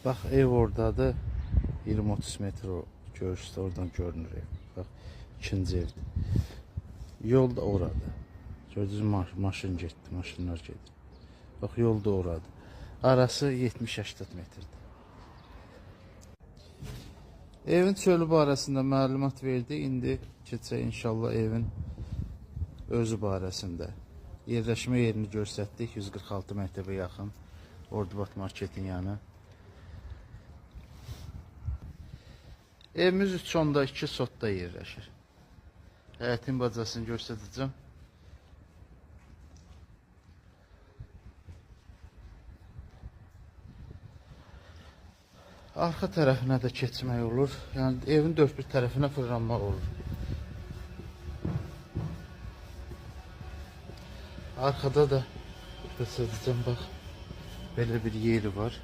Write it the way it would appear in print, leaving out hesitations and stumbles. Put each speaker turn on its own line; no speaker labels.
Bax, ev oradadır. 20-30 metr o görüşdə oradan görünür ev. Bax, ikinci evdir. Yol da oradır. Gördünüz maşın getdi, maşınlar gedir. Bax, yol da oradır. Arası 70-80 metrdir. Evin çölü barəsində məlumat verdi. İndi keçək inşallah evin özü barəsində. Yerləşmə yerini göstərdik. 146 məktəbə yaxın. Ordubat marketin yanı. Evimiz 3.2 sotda yerləşir. Həyətin bacasını göstərəcəm. Arxa tərəfinə də keçmək olur. Yəni evin dörd bir tərəfinə fırlanmaq olur. Arkada da göstərəcəm, bax. Belə bir yeri var.